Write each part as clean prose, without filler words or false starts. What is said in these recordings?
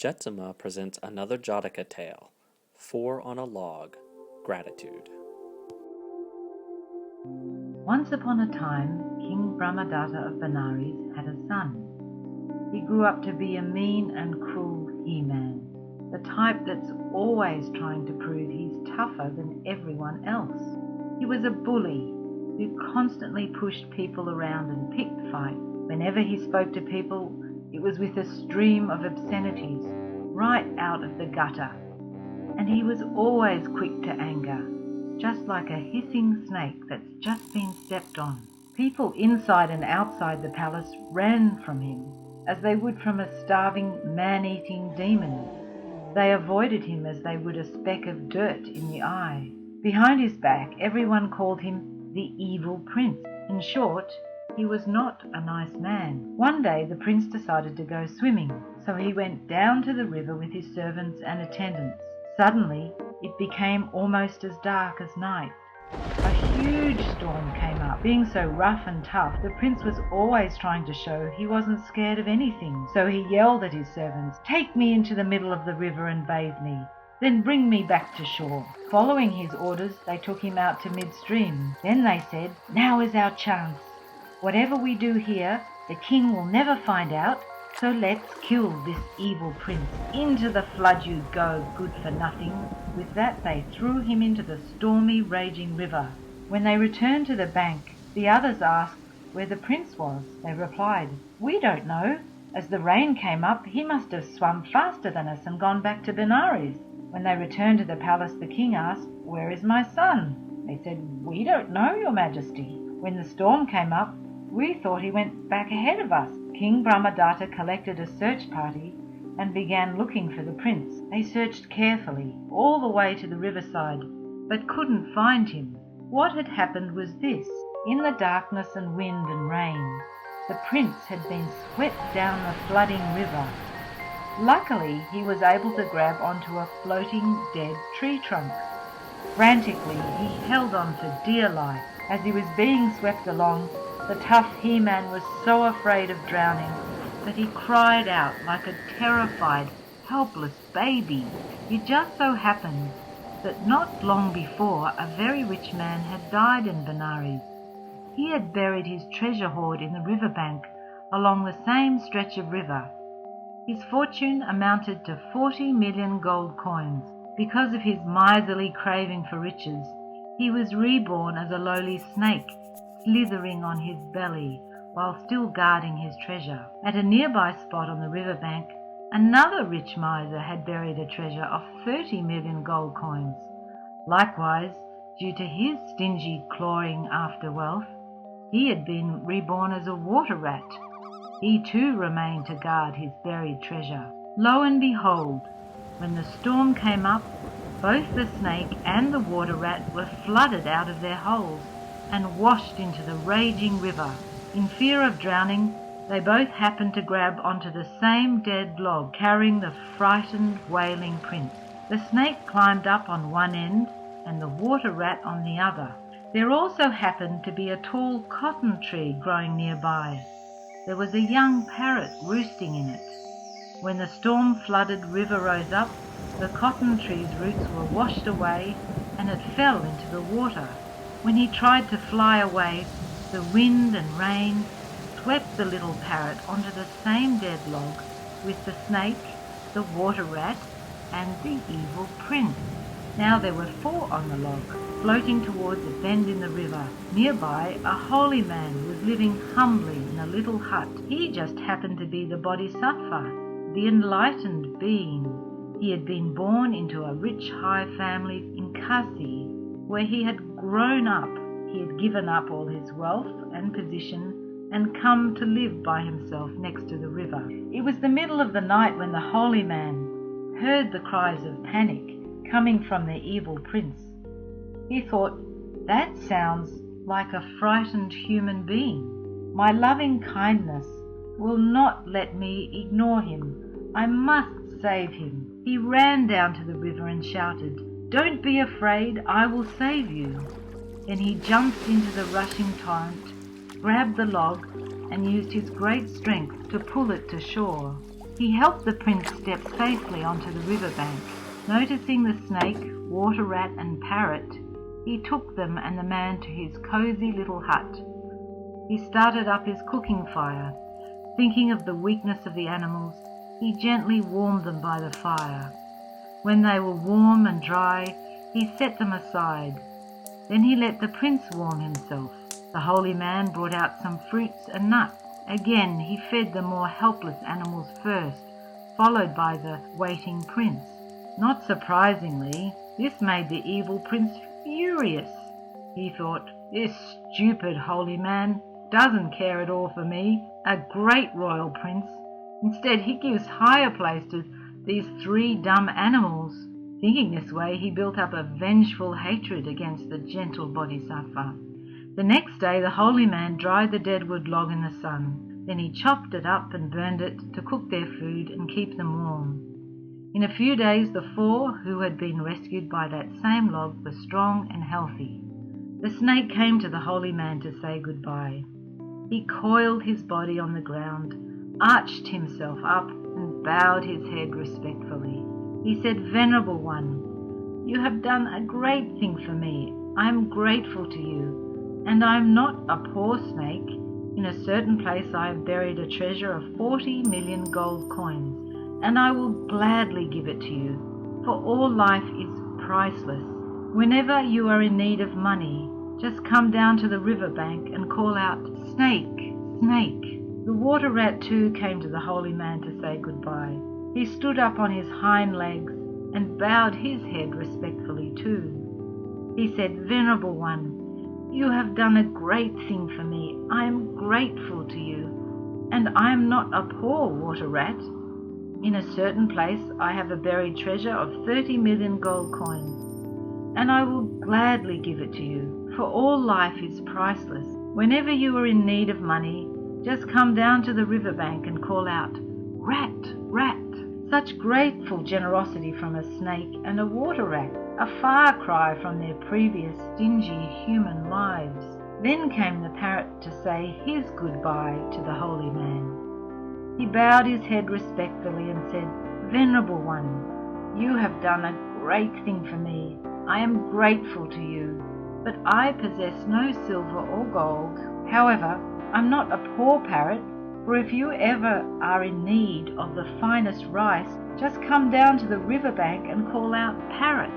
Jetsunma presents another Jataka tale, Four on a Log, Gratitude. Once upon a time, King Brahmadatta of Benares had a son. He grew up to be a mean and cruel he-man, the type that's always trying to prove he's tougher than everyone else. He was a bully who constantly pushed people around and picked fights. Whenever he spoke to people, it was with a stream of obscenities right out of the gutter. And he was always quick to anger, just like a hissing snake that's just been stepped on. People inside and outside the palace ran from him as they would from a starving, man-eating demon. They avoided him as they would a speck of dirt in the eye. Behind his back, everyone called him the evil prince. In short, he was not a nice man. One day the prince decided to go swimming, so he went down to the river with his servants and attendants. Suddenly, it became almost as dark as night. A huge storm came up. Being so rough and tough, the prince was always trying to show he wasn't scared of anything. So he yelled at his servants, "Take me into the middle of the river and bathe me. Then bring me back to shore." Following his orders, they took him out to midstream. Then they said, "Now is our chance. Whatever we do here, the king will never find out. So let's kill this evil prince. Into the flood you go, good for nothing." With that they threw him into the stormy, raging river. When they returned to the bank, the others asked where the prince was. They replied, "We don't know. As the rain came up, he must have swum faster than us and gone back to Benares." When they returned to the palace, the king asked, "Where is my son?" They said, "We don't know, your majesty. When the storm came up, we thought he went back ahead of us." King Brahmadatta collected a search party and began looking for the prince. They searched carefully all the way to the riverside, but couldn't find him. What had happened was this. In the darkness and wind and rain, the prince had been swept down the flooding river. Luckily, he was able to grab onto a floating dead tree trunk. Frantically, he held on for dear life. As he was being swept along, the tough he-man was so afraid of drowning that he cried out like a terrified, helpless baby. It just so happened that not long before, a very rich man had died in Benares. He had buried his treasure hoard in the riverbank along the same stretch of river. His fortune amounted to 40 million gold coins. Because of his miserly craving for riches, he was reborn as a lowly snake, slithering on his belly while still guarding his treasure. At a nearby spot on the riverbank, another rich miser had buried a treasure of 30 million gold coins. Likewise, due to his stingy clawing after wealth, he had been reborn as a water rat. He too remained to guard his buried treasure. Lo and behold, when the storm came up, both the snake and the water rat were flooded out of their holes and washed into the raging river. In fear of drowning, they both happened to grab onto the same dead log carrying the frightened, wailing prince. The snake climbed up on one end and the water rat on the other. There also happened to be a tall cotton tree growing nearby. There was a young parrot roosting in it. When the storm-flooded river rose up, the cotton tree's roots were washed away and it fell into the water. When he tried to fly away, the wind and rain swept the little parrot onto the same dead log with the snake, the water rat, and the evil prince. Now there were 4 on the log, floating towards a bend in the river. Nearby, a holy man was living humbly in a little hut. He just happened to be the Bodhisattva, the enlightened being. He had been born into a rich high family in Kasi, where he had grown up. He had given up all his wealth and position and come to live by himself next to the river. It was the middle of the night when the holy man heard the cries of panic coming from the evil prince. He thought, "That sounds like a frightened human being. My loving kindness will not let me ignore him. I must save him." He ran down to the river and shouted, "Don't be afraid, I will save you." Then he jumped into the rushing torrent, grabbed the log, and used his great strength to pull it to shore. He helped the prince step safely onto the riverbank. Noticing the snake, water rat and parrot, he took them and the man to his cozy little hut. He started up his cooking fire. Thinking of the weakness of the animals, he gently warmed them by the fire. When they were warm and dry, he set them aside. Then he let the prince warm himself. The holy man brought out some fruits and nuts. Again he fed the more helpless animals first, followed by the waiting prince. Not surprisingly, this made the evil prince furious. He thought, "This stupid holy man doesn't care at all for me, a great royal prince. Instead, he gives higher place to these 3 dumb animals." Thinking this way, he built up a vengeful hatred against the gentle bodhisattva. The next day, the holy man dried the deadwood log in the sun. Then he chopped it up and burned it to cook their food and keep them warm. In a few days, the 4 who had been rescued by that same log were strong and healthy. The snake came to the holy man to say goodbye. He coiled his body on the ground, arched himself up, and bowed his head respectfully. He said, "Venerable one, you have done a great thing for me. I am grateful to you, and I am not a poor snake. In a certain place I have buried a treasure of 40 million gold coins, and I will gladly give it to you, for all life is priceless. Whenever you are in need of money, just come down to the riverbank and call out, 'Snake, snake.'" The water rat too came to the holy man to say goodbye. He stood up on his hind legs and bowed his head respectfully too. He said, "Venerable one, you have done a great thing for me. I am grateful to you, and I am not a poor water rat. In a certain place I have a buried treasure of 30 million gold coins, and I will gladly give it to you, for all life is priceless. Whenever you are in need of money, just come down to the riverbank and call out, 'Rat, rat.'" Such grateful generosity from a snake and a water rat, a far cry from their previous stingy human lives. Then came the parrot to say his goodbye to the holy man. He bowed his head respectfully and said, "Venerable one, you have done a great thing for me. I am grateful to you, but I possess no silver or gold. However, I'm not a poor parrot, for if you ever are in need of the finest rice, just come down to the riverbank and call out, 'Parrot,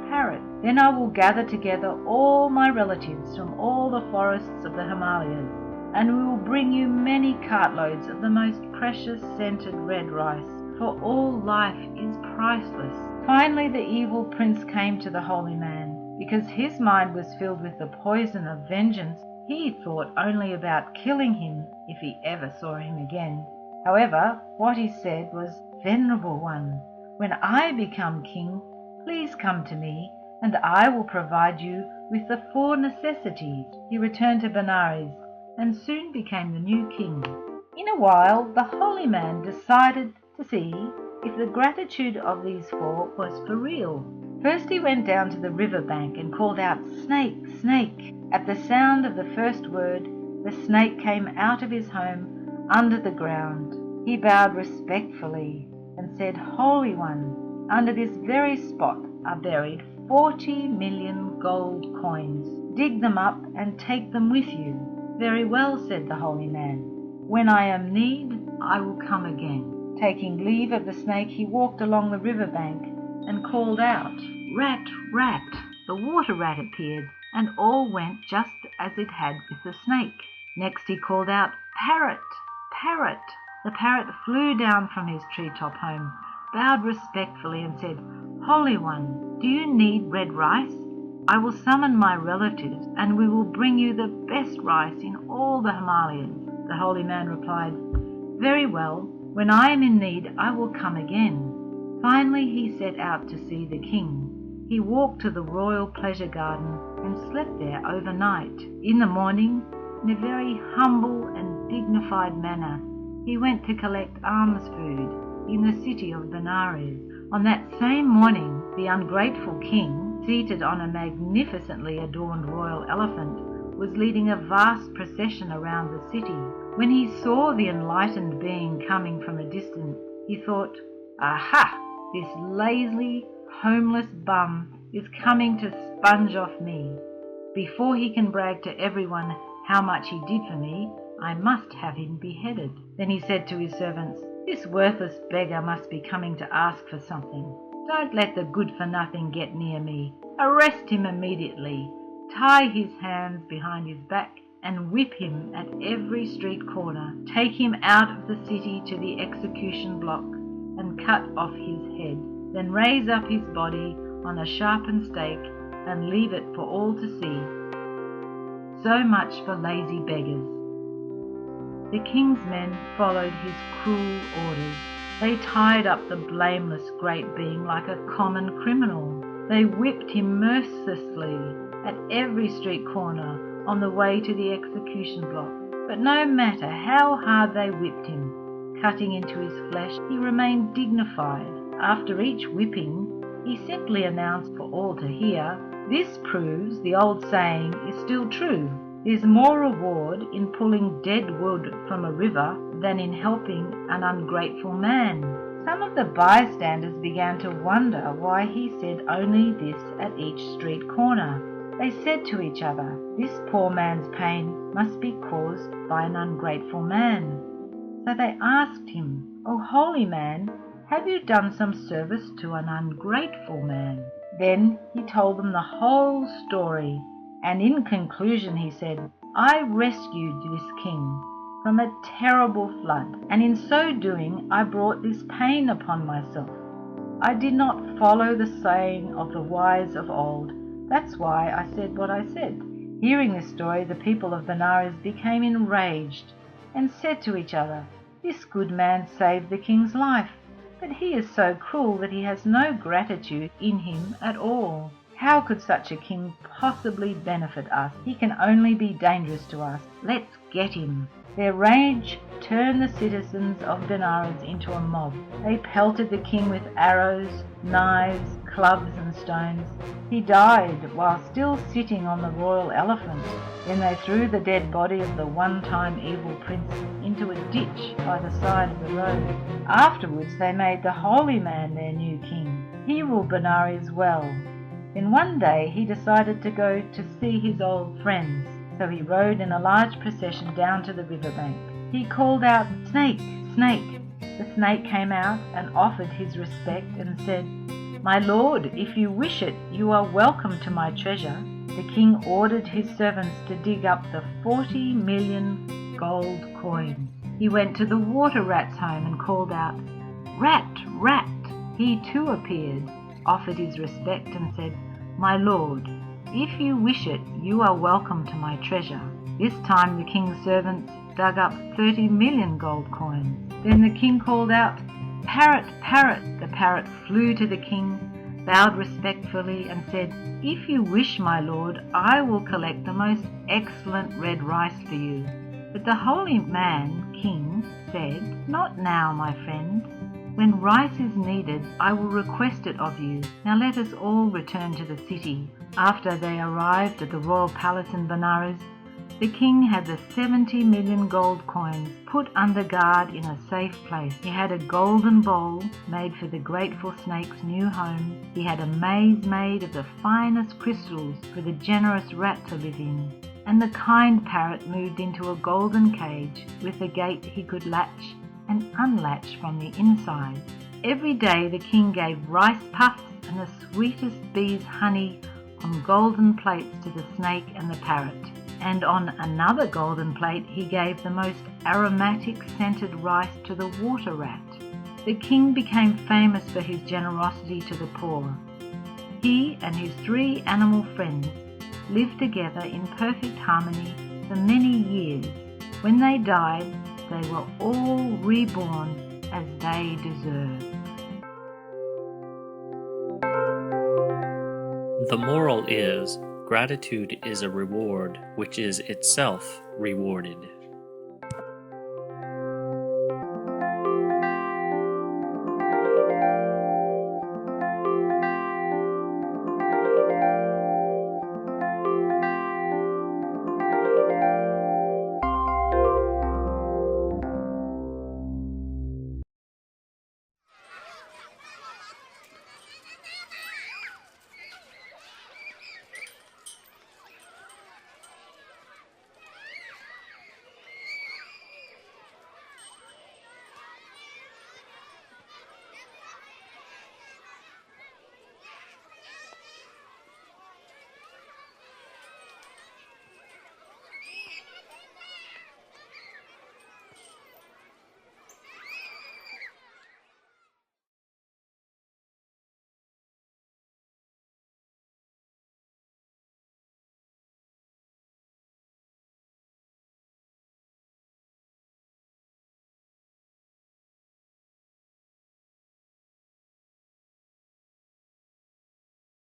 parrot.' Then I will gather together all my relatives from all the forests of the Himalayas, and we will bring you many cartloads of the most precious scented red rice, for all life is priceless." Finally, the evil prince came to the holy man. Because his mind was filled with the poison of vengeance, he thought only about killing him if he ever saw him again. However, what he said was, "Venerable one, when I become king, please come to me, and I will provide you with the 4 necessities." He returned to Benares and soon became the new king. In a while, the holy man decided to see if the gratitude of these 4 was for real. First he went down to the riverbank and called out, "Snake, snake." At the sound of the first word, the snake came out of his home under the ground. He bowed respectfully and said, "Holy one, under this very spot are buried 40 million gold coins. Dig them up and take them with you." "Very well," said the holy man. "When I am in need, I will come again." Taking leave of the snake, he walked along the riverbank and called out, "Rat, rat." The water rat appeared, and all went just as it had with the snake. Next he called out, "Parrot, parrot." The parrot flew down from his treetop home, bowed respectfully and said, "Holy one, do you need red rice? I will summon my relatives and we will bring you the best rice in all the Himalayas." The holy man replied, "Very well, when I am in need I will come again." Finally he set out to see the king. He walked to the royal pleasure garden and slept there overnight. In the morning, in a very humble and dignified manner, he went to collect alms food in the city of Benares. On that same morning, the ungrateful king, seated on a magnificently adorned royal elephant, was leading a vast procession around the city. When he saw the enlightened being coming from a distance, He thought, "Aha! This lazy, homeless bum is coming to sponge off me. Before he can brag to everyone how much he did for me, I must have him beheaded." Then he said to his servants, "This worthless beggar must be coming to ask for something. Don't let the good-for-nothing get near me. Arrest him immediately. Tie his hands behind his back and whip him at every street corner. Take him out of the city to the execution block and cut off his head. Then raise up his body on a sharpened stake and leave it for all to see. So much for lazy beggars." The king's men followed his cruel orders. They tied up the blameless great being like a common criminal. They whipped him mercilessly at every street corner on the way to the execution block. But no matter how hard they whipped him, cutting into his flesh, he remained dignified. After each whipping, he simply announced for all to hear, "This proves the old saying is still true. There's more reward in pulling dead wood from a river than in helping an ungrateful man." Some of the bystanders began to wonder why he said only this at each street corner. They said to each other, "This poor man's pain must be caused by an ungrateful man." So they asked him, "O holy man, have you done some service to an ungrateful man?" Then he told them the whole story, and in conclusion he said, "I rescued this king from a terrible flood, and in so doing I brought this pain upon myself. I did not follow the saying of the wise of old. That's why I said what I said." Hearing this story, the people of Benares became enraged and said to each other, "This good man saved the king's life, but he is so cruel that he has no gratitude in him at all. How could such a king possibly benefit us? He can only be dangerous to us. Let's get him." Their rage turned the citizens of Benares into a mob. They pelted the king with arrows, knives, clubs and stones. He died while still sitting on the royal elephant. Then they threw the dead body of the one-time evil prince into a ditch by the side of the road. Afterwards they made the holy man their new king. He ruled Benares well. Then one day he decided to go to see his old friends. So he rode in a large procession down to the riverbank. He called out, "Snake, snake." The snake came out and offered his respect and said, "My lord, if you wish it, you are welcome to my treasure." The king ordered his servants to dig up the 40 million gold coins. He went to the water rat's home and called out, "Rat, rat." He too appeared, offered his respect and said, "My lord, if you wish it, you are welcome to my treasure." This time the king's servants dug up 30 million gold coins. Then the king called out, "Parrot, parrot." The parrot flew to the king, bowed respectfully and said, "If you wish, my lord, I will collect the most excellent red rice for you." But the holy man, king, said, "Not now, my friend. When rice is needed, I will request it of you. Now let us all return to the city." After they arrived at the royal palace in Benares, the king had the 70 million gold coins put under guard in a safe place. He had a golden bowl made for the grateful snake's new home. He had a maze made of the finest crystals for the generous rat to live in. And the kind parrot moved into a golden cage with a gate he could latch and unlatch from the inside. Every day the king gave rice puffs and the sweetest bee's honey on golden plates to the snake and the parrot. And on another golden plate he gave the most aromatic scented rice to the water rat. The king became famous for his generosity to the poor. He and his 3 animal friends lived together in perfect harmony for many years. When they died, they were all reborn as they deserved. The moral is, gratitude is a reward which is itself rewarded.